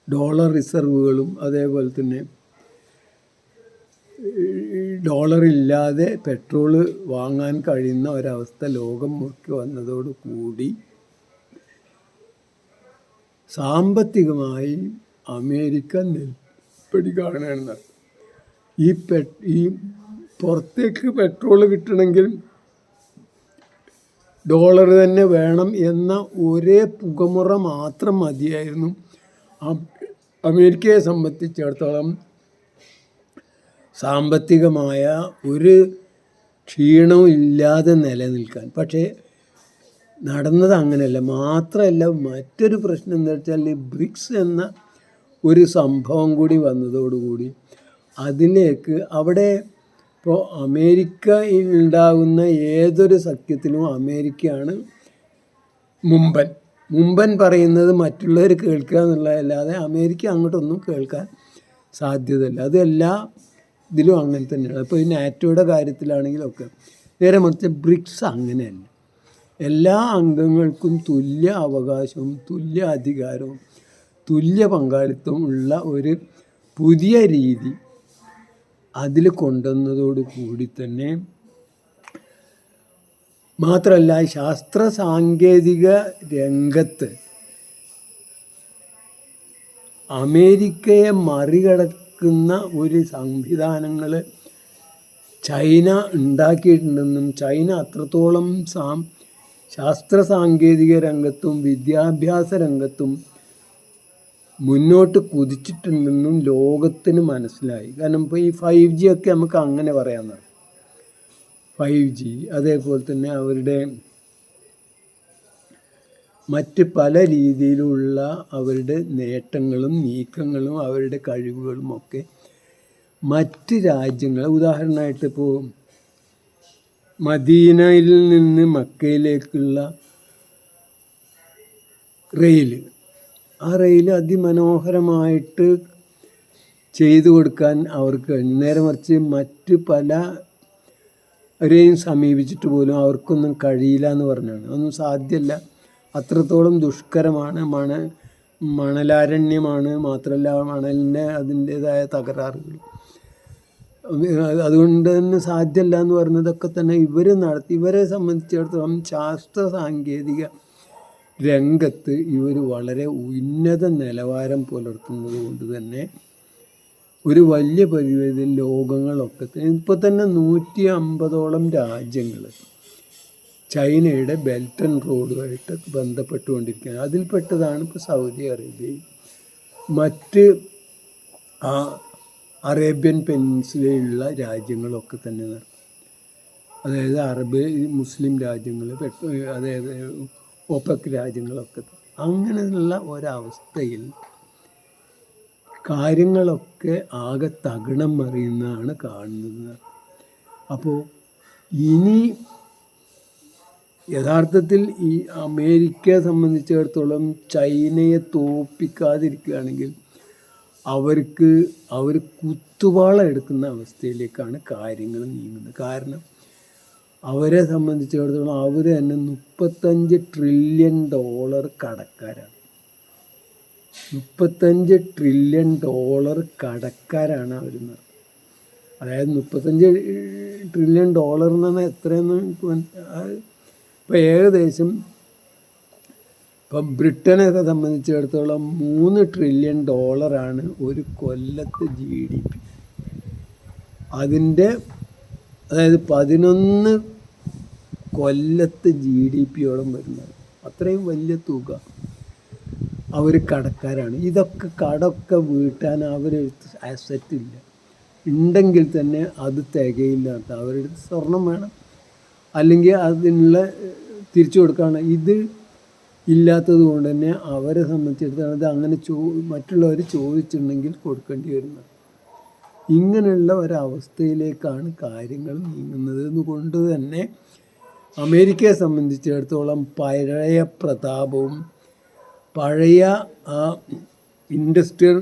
ഡോളർ റിസർവുകളും അതേപോലെ തന്നെ ഡോളറില്ലാതെ പെട്രോള് വാങ്ങാൻ കഴിയുന്ന ഒരവസ്ഥ ലോകം മുഴുക്കെ വന്നതോടുകൂടി സാമ്പത്തികമായി അമേരിക്ക നെൽപ്പടി കാണുകയാണ്. ഈ പുറത്തേക്ക് പെട്രോൾ കിട്ടണമെങ്കിൽ ഡോളർ തന്നെ വേണം എന്ന ഒരേ പുകമുറ മാത്രം മതിയായിരുന്നു അമേരിക്കയെ സംബന്ധിച്ചിടത്തോളം സാമ്പത്തികമായ ഒരു ക്ഷീണവും ഇല്ലാതെ നിലനിൽക്കാൻ. പക്ഷേ നടന്നത് അങ്ങനെയല്ല. മാത്രമല്ല മറ്റൊരു പ്രശ്നം എന്താ വെച്ചാൽ ബ്രിക്സ് എന്ന ഒരു സംഭവം കൂടി വന്നതോടുകൂടി അതിലേക്ക് അവിടെ ഇപ്പോൾ അമേരിക്കയിൽ ഉണ്ടാകുന്ന ഏതൊരു സഖ്യത്തിനും അമേരിക്കയാണ് മുമ്പൻ പറയുന്നത് മറ്റുള്ളവർ കേൾക്കുക എന്നുള്ളതല്ലാതെ അമേരിക്ക അങ്ങോട്ടൊന്നും കേൾക്കാൻ സാധ്യതയില്ല. അത് എല്ലാ ഇതിലും അങ്ങനെ തന്നെയാണ്. ഇപ്പോൾ ഈ നാറ്റോയുടെ കാര്യത്തിലാണെങ്കിലൊക്കെ നേരെ മറിച്ച് ബ്രിക്സ് അങ്ങനെയല്ല. എല്ലാ അംഗങ്ങൾക്കും തുല്യ അവകാശവും തുല്യ അധികാരവും തുല്യ പങ്കാളിത്തവും ഉള്ള ഒരു പുതിയ രീതി അതിൽ കൊണ്ടുവന്നതോടു കൂടി തന്നെ മാത്രമല്ല ശാസ്ത്ര സാങ്കേതിക രംഗത്ത് അമേരിക്കയെ മറികടക്കുന്ന ഒരു സംവിധാനങ്ങൾ ചൈന ഉണ്ടാക്കിയിട്ടുണ്ടെന്നും ചൈന അത്രത്തോളം ശാസ്ത്ര സാങ്കേതിക രംഗത്തും വിദ്യാഭ്യാസ രംഗത്തും മുന്നോട്ട് കുതിച്ചിട്ടുണ്ടെന്നും ലോകത്തിന് മനസ്സിലായി. കാരണം ഇപ്പോൾ ഈ 5G ഒക്കെ നമുക്ക് അങ്ങനെ പറയാമെന്നാണ്. 5G അതേപോലെ തന്നെ അവരുടെ മറ്റ് പല രീതിയിലുള്ള അവരുടെ നേട്ടങ്ങളും നീക്കങ്ങളും അവരുടെ കഴിവുകളുമൊക്കെ മറ്റ് രാജ്യങ്ങൾ, ഉദാഹരണമായിട്ട് ഇപ്പോൾ മദീനയിൽ നിന്ന് മക്കയിലേക്കുള്ള ആ റെയിൽ അതിമനോഹരമായിട്ട് ചെയ്തു കൊടുക്കാൻ അവർക്ക് കഴിഞ്ഞു. നേരെ മറിച്ച് മറ്റ് പലരെയും സമീപിച്ചിട്ട് പോലും അവർക്കൊന്നും കഴിയില്ല എന്ന് പറഞ്ഞാണ്. ഒന്നും സാധ്യമല്ല, അത്രത്തോളം ദുഷ്കരമാണ്, മണലാരണ്യമാണ്, മാത്രമല്ല മണലിൻ്റെ അതിൻ്റേതായ തകരാറുകൾ. അതുകൊണ്ട് തന്നെ സാധ്യമല്ല എന്ന് പറഞ്ഞതൊക്കെ തന്നെ ഇവരെ സംബന്ധിച്ചിടത്തോളം ശാസ്ത്ര സാങ്കേതിക രംഗത്ത് ഇവർ വളരെ ഉന്നത നിലവാരം പുലർത്തുന്നത് കൊണ്ട് തന്നെ ഒരു വലിയ പരിധിയിൽ ലോകങ്ങളൊക്കെ ഇപ്പോൾ തന്നെ 150ഓളം രാജ്യങ്ങൾ ചൈനയുടെ ബെൽറ്റ് ആൻഡ് റോഡുമായിട്ട് ബന്ധപ്പെട്ടുകൊണ്ടിരിക്കുകയാണ്. അതിൽപ്പെട്ടതാണ് ഇപ്പോൾ സൗദി അറേബ്യയും മറ്റ് അറേബ്യൻ പെനിൻസുലയിലുള്ള രാജ്യങ്ങളൊക്കെ തന്നെ നടക്കും. അതായത് മുസ്ലിം രാജ്യങ്ങൾ, അതായത് ഒപെക് രാജ്യങ്ങളൊക്കെ. അങ്ങനെയുള്ള ഒരവസ്ഥയിൽ കാര്യങ്ങളൊക്കെ ആകെ തകിടം മറിയുന്നതാണ് കാണുന്നത്. അപ്പോൾ ഇനി യഥാർത്ഥത്തിൽ ഈ അമേരിക്കയെ സംബന്ധിച്ചിടത്തോളം ചൈനയെ തോൽപ്പിക്കാതിരിക്കുകയാണെങ്കിൽ അവർ കുത്തുവാള എടുക്കുന്ന അവസ്ഥയിലേക്കാണ് കാര്യങ്ങൾ നീങ്ങുന്നത്. കാരണം അവരെ സംബന്ധിച്ചിടത്തോളം അവർ തന്നെ $35 ട്രില്യൺ കടക്കാരാണ്. $35 ട്രില്യൺ കടക്കാരാണ് അവരെന്ന്. അതായത് 35 ട്രില്യൺ എന്ന് പറഞ്ഞാൽ എത്രയെന്ന് ഇപ്പോൾ ഏകദേശം ഇപ്പം ബ്രിട്ടനൊക്കെ സംബന്ധിച്ചിടത്തോളം $3 ട്രില്യൺ ഒരു കൊല്ലത്തെ GDP. അതായത് 11 കൊല്ലത്തെ GDPയോളം വരുന്നത്. അത്രയും വലിയ തുക അവർ കടക്കാരാണ്. ഇതൊക്കെ കടമൊക്കെ വീട്ടാൻ അവരെടുത്ത് അസറ്റില്ല. ഉണ്ടെങ്കിൽ തന്നെ അത് തികയില്ല. അവരെടുത്ത് സ്വർണം വേണം, അല്ലെങ്കിൽ അതിനുള്ള തിരിച്ചു കൊടുക്കുകയാണ്. ഇത് ഇല്ലാത്തത് കൊണ്ട് തന്നെ അവരെ സംബന്ധിച്ചിടത്തോളം അത് അങ്ങനെ മറ്റുള്ളവർ ചോദിച്ചിട്ടുണ്ടെങ്കിൽ കൊടുക്കേണ്ടി വരുന്നത്. ഇങ്ങനെയുള്ള ഒരവസ്ഥയിലേക്കാണ് കാര്യങ്ങൾ നീങ്ങുന്നത് കൊണ്ട് തന്നെ അമേരിക്കയെ സംബന്ധിച്ചിടത്തോളം പഴയ പ്രതാപവും പഴയ ആ ഇൻഡസ്ട്രിയൽ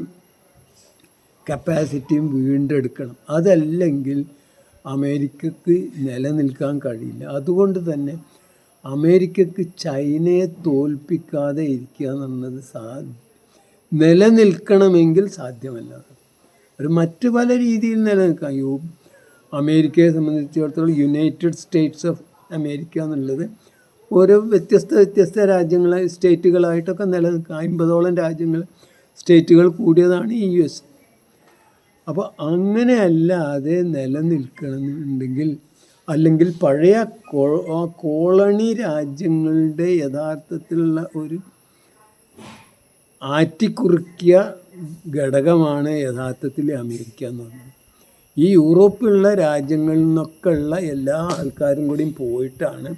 കപ്പാസിറ്റിയും വീണ്ടെടുക്കണം. അതല്ലെങ്കിൽ അമേരിക്കക്ക് നിലനിൽക്കാൻ കഴിയില്ല. അതുകൊണ്ട് തന്നെ അമേരിക്കക്ക് ചൈനയെ തോൽപ്പിക്കാതെ ഇരിക്കുക എന്നുള്ളത് നിലനിൽക്കണമെങ്കിൽ സാധ്യമല്ല. മറ്റ് പല രീതിയിൽ നിലനിൽക്കാം. അമേരിക്കയെ സംബന്ധിച്ചിടത്തോളം യുണൈറ്റഡ് സ്റ്റേറ്റ്സ് ഓഫ് അമേരിക്ക എന്നുള്ളത് ഓരോ വ്യത്യസ്ത സ്റ്റേറ്റുകളായിട്ടൊക്കെ നിലനിൽക്കാം. 50ഓളം സ്റ്റേറ്റുകൾ കൂടിയതാണ് ഈ US. അപ്പോൾ അങ്ങനെയല്ലാതെ നിലനിൽക്കണമെന്നുണ്ടെങ്കിൽ, അല്ലെങ്കിൽ പഴയ കോളനി രാജ്യങ്ങളുടെ യഥാർത്ഥത്തിലുള്ള ഒരു ആറ്റിക്കുറുക്കിയ ഘടകമാണ് യഥാർത്ഥത്തിൽ അമേരിക്ക എന്ന് പറയുന്നത്. ഈ യൂറോപ്പിലുള്ള രാജ്യങ്ങളിൽ നിന്നൊക്കെ ഉള്ള എല്ലാ ആൾക്കാരും കൂടിയും പോയിട്ടാണ്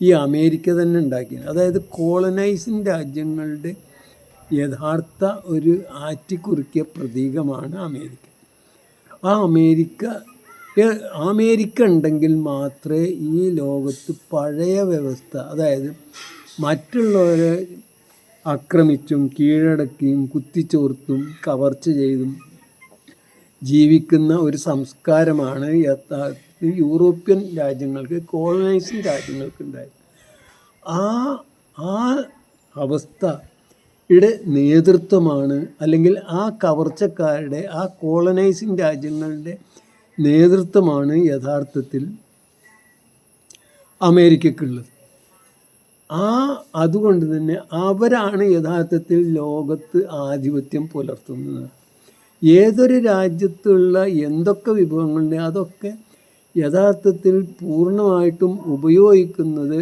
ഈ അമേരിക്ക തന്നെ ഉണ്ടാക്കിയത്. അതായത് കോളനൈസിങ് രാജ്യങ്ങളുടെ യഥാർത്ഥ ഒരു ആറ്റിക്കുറുക്കിയ പ്രതീകമാണ് അമേരിക്ക. ആ അമേരിക്ക ഉണ്ടെങ്കിൽ മാത്രമേ ഈ ലോകത്ത് പഴയ വ്യവസ്ഥ, അതായത് മറ്റുള്ളവരെ ആക്രമിച്ചും കീഴടക്കിയും കുത്തിച്ചോർത്തും കവർച്ച ചെയ്തും ജീവിക്കുന്ന ഒരു സംസ്കാരമാണ് യൂറോപ്യൻ രാജ്യങ്ങൾക്ക്, കോളനൈസിങ് രാജ്യങ്ങൾക്ക് ഉണ്ടായത്. ആ അവസ്ഥയുടെ നേതൃത്വമാണ്, അല്ലെങ്കിൽ ആ കവർച്ചക്കാരുടെ, ആ കോളനൈസിങ് രാജ്യങ്ങളുടെ നേതൃത്വമാണ് യഥാർത്ഥത്തിൽ അമേരിക്കക്കുള്ളത്. അതുകൊണ്ട് തന്നെ അവരാണ് യഥാർത്ഥത്തിൽ ലോകത്ത് ആധിപത്യം പുലർത്തുന്നത്. ഏതൊരു രാജ്യത്തുള്ള എന്തൊക്കെ വിഭവങ്ങളുണ്ട് അതൊക്കെ യഥാർത്ഥത്തിൽ പൂർണ്ണമായിട്ടും ഉപയോഗിക്കുന്നത്,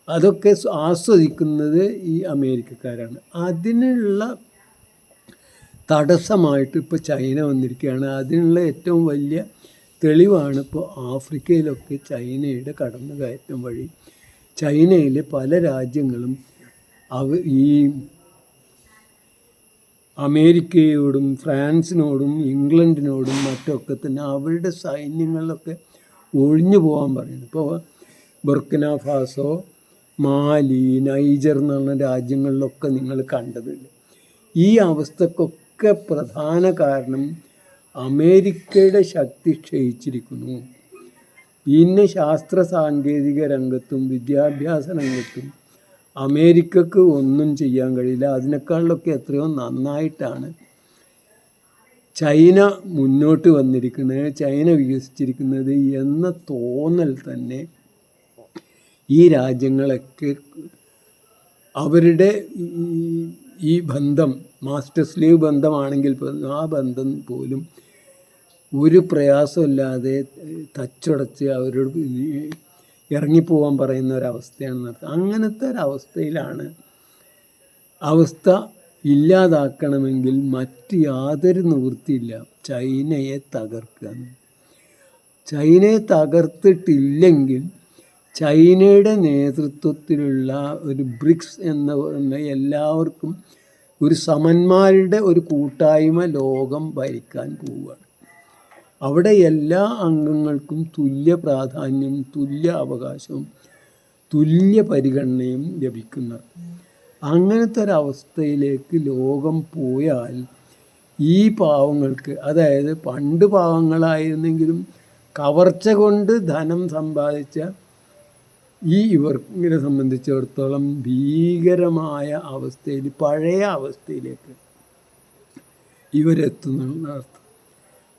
അതൊക്കെ ആസ്വദിക്കുന്നത് ഈ അമേരിക്കക്കാരാണ്. അതിനുള്ള തടസ്സമായിട്ട് ഇപ്പോൾ ചൈന വന്നിരിക്കുകയാണ്. അതിനുള്ള ഏറ്റവും വലിയ തെളിവാണ് ഇപ്പോൾ ആഫ്രിക്കയിലൊക്കെ ചൈനയുടെ കടന്നുകയറ്റം വഴി ചൈനയിലെ പല രാജ്യങ്ങളും ഈ അമേരിക്കയോടും ഫ്രാൻസിനോടും ഇംഗ്ലണ്ടിനോടും മറ്റൊക്കെ തന്നെ അവരുടെ സൈന്യങ്ങളിലൊക്കെ ഒഴിഞ്ഞു പോകാൻ പറയുന്നു. ഇപ്പോൾ ബുർക്കിന ഫാസോ, മാലി, നൈജർ എന്ന് പറഞ്ഞ രാജ്യങ്ങളിലൊക്കെ നിങ്ങൾ കണ്ടതില്ല. ഈ അവസ്ഥക്കൊക്കെ പ്രധാന കാരണം അമേരിക്കയുടെ ശക്തി ക്ഷയിച്ചിരിക്കുന്നു. ഇന്ന് ശാസ്ത്ര സാങ്കേതിക രംഗത്തും വിദ്യാഭ്യാസ രംഗത്തും അമേരിക്കക്ക് ഒന്നും ചെയ്യാൻ കഴിയില്ല. അതിനേക്കാളിലൊക്കെ എത്രയോ നന്നായിട്ടാണ് ചൈന മുന്നോട്ട് വന്നിരിക്കുന്നത്, ചൈന വികസിച്ചിരിക്കുന്നത് എന്ന തോന്നൽ തന്നെ ഈ രാജ്യങ്ങളൊക്കെ അവരുടെ ഈ ബന്ധം മാസ്റ്റർ സ്ലേവ് ബന്ധമാണെങ്കിൽ ആ ബന്ധം പോലും ഒരു പ്രയാസമില്ലാതെ തച്ചുടച്ച് അവരോട് ഇറങ്ങിപ്പോകാൻ പറയുന്ന ഒരവസ്ഥയാണ് നടത്തുന്നത്. അങ്ങനത്തെ ഒരവസ്ഥയിലാണ്. അവസ്ഥ ഇല്ലാതാക്കണമെങ്കിൽ മറ്റ് യാതൊരു നിവൃത്തിയില്ല, ചൈനയെ തകർക്കുക. ചൈനയെ തകർത്തിട്ടില്ലെങ്കിൽ ചൈനയുടെ നേതൃത്വത്തിലുള്ള ഒരു ബ്രിക്സ് എന്ന എല്ലാവർക്കും ഒരു സമന്മാരുടെ ഒരു കൂട്ടായ്മ ലോകം ഭരിക്കാൻ പോവുകയാണ്. അവിടെ എല്ലാ അംഗങ്ങൾക്കും തുല്യ പ്രാധാന്യം, തുല്യ അവകാശവും തുല്യ പരിഗണനയും ലഭിക്കുന്ന അങ്ങനത്തെ ഒരവസ്ഥയിലേക്ക് ലോകം പോയാൽ ഈ പാവങ്ങൾക്ക്, അതായത് പണ്ട് പാവങ്ങളായിരുന്നെങ്കിലും കവർച്ച കൊണ്ട് ധനം സമ്പാദിച്ച ഇവരെ സംബന്ധിച്ചിടത്തോളം ഭീകരമായ അവസ്ഥയിൽ, പഴയ അവസ്ഥയിലേക്ക് ഇവരെത്തുന്നർത്ഥം.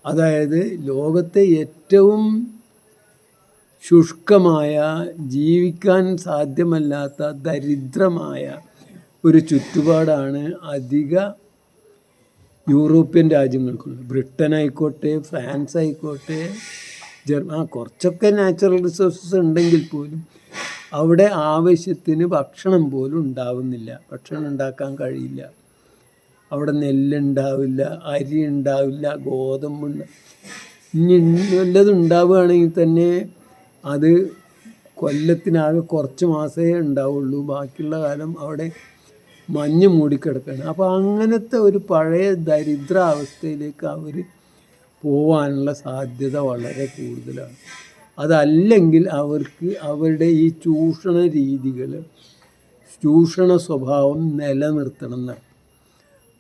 അതായത് ലോകത്തെ ഏറ്റവും ശുഷ്കമായ, ജീവിക്കാൻ സാധ്യമല്ലാത്ത ദരിദ്രമായ ഒരു ചുറ്റുപാടാണ് അധിക യൂറോപ്യൻ രാജ്യങ്ങൾക്കുള്ളത്. ബ്രിട്ടൻ ആയിക്കോട്ടെ, ഫ്രാൻസ് ആയിക്കോട്ടെ, കുറച്ചൊക്കെ നാച്ചുറൽ റിസോഴ്സസ് ഉണ്ടെങ്കിൽ പോലും അവിടെ ആവശ്യത്തിന് ഭക്ഷണം പോലും ഉണ്ടാവുന്നില്ല, ഭക്ഷണം ഉണ്ടാക്കാൻ കഴിയില്ല. അവിടെ നെല്ലുണ്ടാവില്ല, അരി ഉണ്ടാവില്ല, ഗോതമ്പുണ്ട്. ഇനി വല്ലതും ഉണ്ടാവുകയാണെങ്കിൽ തന്നെ അത് കൊല്ലത്തിനാകെ കുറച്ച് മാസമേ ഉണ്ടാവുള്ളൂ, ബാക്കിയുള്ള കാലം അവിടെ മഞ്ഞ് മൂടിക്കിടക്കുകയാണ്. അപ്പോൾ അങ്ങനത്തെ ഒരു പഴയ ദരിദ്രാവസ്ഥയിലേക്ക് അവർ പോവാനുള്ള സാധ്യത വളരെ കൂടുതലാണ്. അതല്ലെങ്കിൽ അവർക്ക് അവരുടെ ഈ ചൂഷണ രീതികൾ, ചൂഷണ സ്വഭാവം നിലനിർത്തണം എന്നാണ്.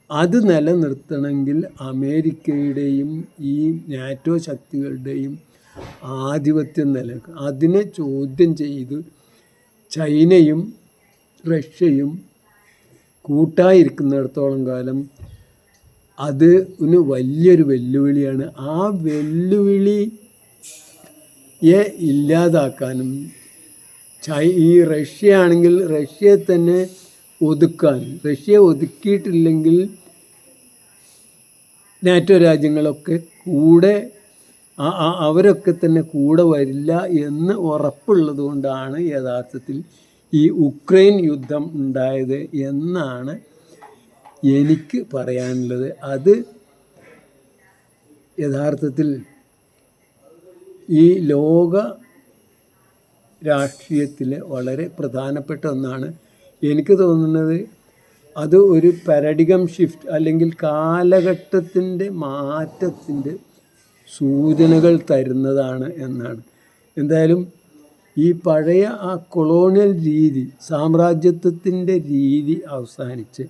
അത് നിലനിർത്തണമെങ്കിൽ അമേരിക്കയുടെയും ഈ നാറ്റോ ശക്തികളുടെയും ആധിപത്യം നിലനിൽക്കണം. അതിനെ ചോദ്യം ചെയ്ത് ചൈനയും റഷ്യയും കൂട്ടായിരിക്കുന്നിടത്തോളം കാലം അത് വലിയൊരു വെല്ലുവിളിയാണ്. ആ വെല്ലുവിളിയെ ഇല്ലാതാക്കാനും ഈ റഷ്യ ആണെങ്കിൽ റഷ്യയെ തന്നെ ഒതുക്കാൻ, റഷ്യയെ ഒതുക്കിയിട്ടില്ലെങ്കിൽ നാറ്റോ രാജ്യങ്ങളൊക്കെ കൂടെ അവരൊക്കെ തന്നെ കൂടെ വരില്ല എന്ന് ഉറപ്പുള്ളത് കൊണ്ടാണ് യഥാർത്ഥത്തിൽ ഈ ഉക്രൈൻ യുദ്ധം ഉണ്ടായത് എന്നാണ് എനിക്ക് പറയാനുള്ളത്. അത് യഥാർത്ഥത്തിൽ ഈ ലോക രാഷ്ട്രീയത്തിൽ വളരെ പ്രധാനപ്പെട്ട ഒന്നാണ്. എനിക്ക് തോന്നുന്നത് അത് ഒരു പാരഡിഗം ഷിഫ്റ്റ് അല്ലെങ്കിൽ കാലഘട്ടത്തിൻ്റെ മാറ്റത്തിൻ്റെ സൂചനകൾ തരുന്നതാണ് എന്നാണ്. എന്തായാലും ഈ പഴയ ആ കൊളോണിയൽ രീതി, സാമ്രാജ്യത്വത്തിൻ്റെ രീതി അവസാനിച്ച്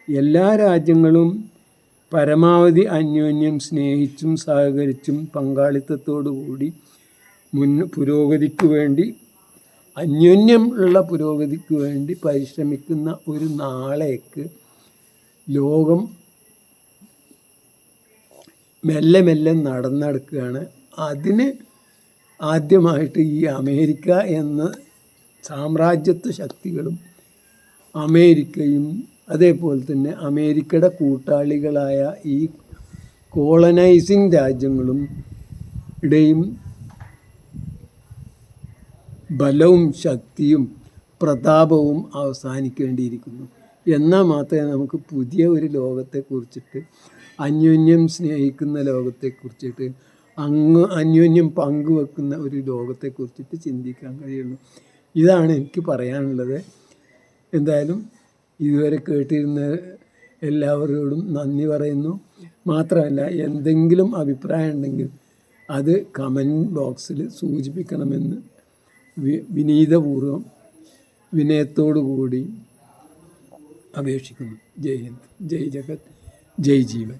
എല്ലാ രാജ്യങ്ങളും പരമാവധി അന്യോന്യം സ്നേഹിച്ചും സഹകരിച്ചും പങ്കാളിത്തത്തോടു കൂടി പുരോഗതിക്ക് വേണ്ടി, അന്യോന്യം ഉള്ള പുരോഗതിക്ക് വേണ്ടി പരിശ്രമിക്കുന്ന ഒരു നാളേക്ക് ലോകം മെല്ലെ മെല്ലെ നടന്നെടുക്കുകയാണ്. അതിന് ആദ്യമായിട്ട് ഈ അമേരിക്ക എന്ന സാമ്രാജ്യത്വ ശക്തികളും അമേരിക്കയും അതേപോലെ തന്നെ അമേരിക്കയുടെ കൂട്ടാളികളായ ഈ കോളനൈസിങ് രാജ്യങ്ങളും ഇടയും ബലവും ശക്തിയും പ്രതാപവും അവസാനിക്കേണ്ടിയിരിക്കുന്നു. എന്നാൽ മാത്രമേ നമുക്ക് പുതിയ ഒരു ലോകത്തെക്കുറിച്ചിട്ട്, അന്യോന്യം സ്നേഹിക്കുന്ന ലോകത്തെക്കുറിച്ചിട്ട്, അന്യോന്യം പങ്കുവെക്കുന്ന ഒരു ലോകത്തെക്കുറിച്ചിട്ട് ചിന്തിക്കാൻ കഴിയുള്ളൂ. ഇതാണ് എനിക്ക് പറയാനുള്ളത്. എന്തായാലും ഇതുവരെ കേട്ടിരുന്ന എല്ലാവരോടും നന്ദി പറയുന്നു. മാത്രമല്ല, എന്തെങ്കിലും അഭിപ്രായം ഉണ്ടെങ്കിൽ അത് കമൻറ്റ് ബോക്സിൽ സൂചിപ്പിക്കണമെന്ന് വിനീതപൂർവ്വം, വിനയത്തോടു കൂടി അപേക്ഷിക്കുന്നു. ജയ് ഹിന്ദ്, ജയ് ജഗത്, ജയ് ജീവൻ.